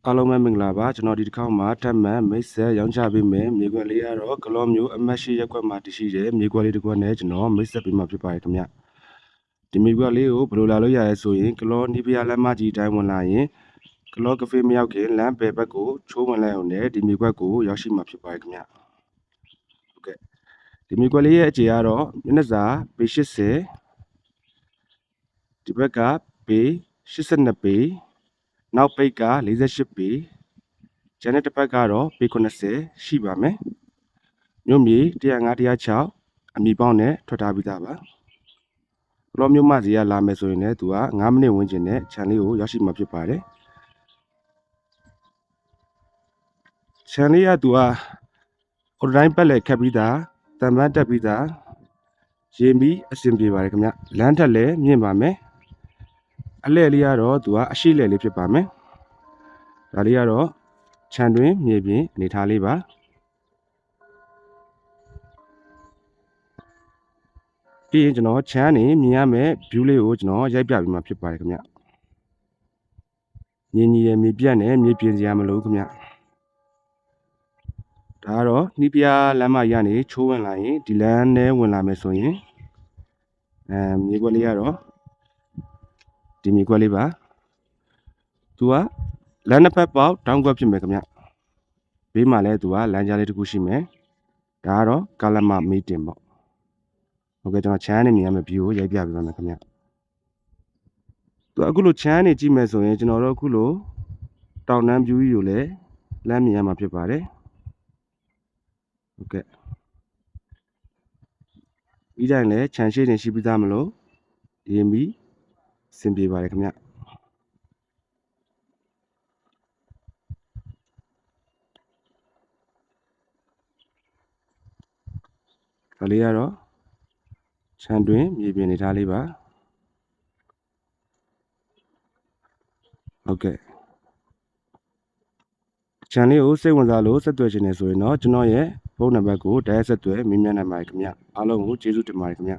အားလုံးပဲမင်္ဂလာပါကျွန်တော်ဒီတစ်ခေါက်မှာထပ်မံမိတ်ဆက်ရောင်းချပေးမယ်မြေကွက်လေးကတော့ကလောမျိုးအမတ်ရှိရက်ကွက်မှာတရှိတယ်မြေကွက်လေးတစ်ကွက်နဲ့ကျွန်တော်မိတ်ဆက်ပေးမှာဖြစ်ပါတယ်ခင်ဗျဒီမြေကွက်လေးကိုဘယ်လိုလာလို့ရရဲဆိုရင်ကလောနီးပြလမ်းမကြီးတိုင်းဝင်လာရင်ကလောကဖေးမရောက်ခင်လမ်းဘယ်ဘက်ကိုချိုးဝင်လိုက်အောင်နဲ့ဒီမြေကွက်ကိုရောက်ရှိမှာဖြစ်ပါတယ်ခင်ဗျဟုတ်ကဲ့ဒီမြေကွက်လေးရဲ့အခြေကတော့မျက်နှာစာပေ80ဒီဘက်ကပေ82ပေနောက်ပိတ်က48ပေကျန်တဲ့တစ်ပတ်ကတော့ပေ90ရှိပါမယ်မြို့မြေ105 106အမီပေါင်းနဲ့ထွက်ထားပြီးသားပါကလောမြို့မစီကလာမယ်ဆိုရင်လည်းသူက9မိနစ်ဝန်းကျင်နဲ့ခြံလေးကိုရောက်ရှိမှာဖြစ်ပါတယ်ခြံလေးကသူကအော်ဒိုင်းပက်လက်ခက်ပြီးသားတံပန်းတက်ပြီးသားရင်ပြီးအဆင်ပြေပါတယ်ခင်ဗျလမ်းထက်လည်းမြင့်ပါမယ်အလဲလေးကတော့သူကအရှိလဲလေးဖြစ်ပါမယ်ဒါလေးကတော့ခြံတွင်မြေပြင်အနေထားလေးပါပြီးရင်ကျွန်တော်ခြံနေမြင်ရမယ် view လေးကိုကျွန်တော်ရိုက်ပြပေးမှာဖြစ်ပါတယ်ခင်ဗျမြင်ကြီးရဲ့မြေပြတ်နဲ့မြေပြင်စရာမလိုခင်ဗျဒါကတော့နှီးပြလမ်းမရနေချိုးဝင်လာရင်ဒီလမ်းနဲ့ဝင်လာမယ်ဆိုရင်မြေကွက်လေးကတော့ဒီမြေကွက်လေးပါသူကလမ်းနှစ်ဖက်ပေါက်တောင်းကွက်ဖြစ်မယ်ခင်ဗျဘေးမှာလည်းသူကလမ်းကြားလေးတစ်ခုရှိမယ်ဒါကတော့ကာလမမီတင်ပေါ့ဟုတ်ကဲ့ကျွန်တော်ချမ်းနေမြင်ရမယ့် view ကိုရိုက်ပြပေးပါမယ်ခင်ဗျသူအခုလိုချမ်းနေကြည့်မယ်ဆိုရင်ကျွန်တော်တို့အခုလိုတောင်တန်း view ကြီးကိုလည်းလမ်းမြင်ရမှာဖြစ်ပါတယ်ဟုတ်ကဲ့ပြီးတိုင်းလည်းခြံရှိနေရှိပြီးသားမလို့ရင်ပြီးစင်ပြေပါတယ်ခင်ဗျဒါလေးကတော့ခြံတွင်မြေပြင်နေထားလေးပါဟုတ်ကဲ့ခြံလေးကိုစိတ်ဝင်စားလို့ဆက်သွယ်ခြင်းနေဆိုရင်တော့ကျွန်တော်ရဲ့ဖုန်းနံပါတ်ကိုတိုက်ရိုက်ဆက်သွယ်မေးမြန်းနိုင်ပါတယ်ခင်ဗျအားလုံးကိုကျေးဇူးတင်ပါတယ်ခင်ဗျ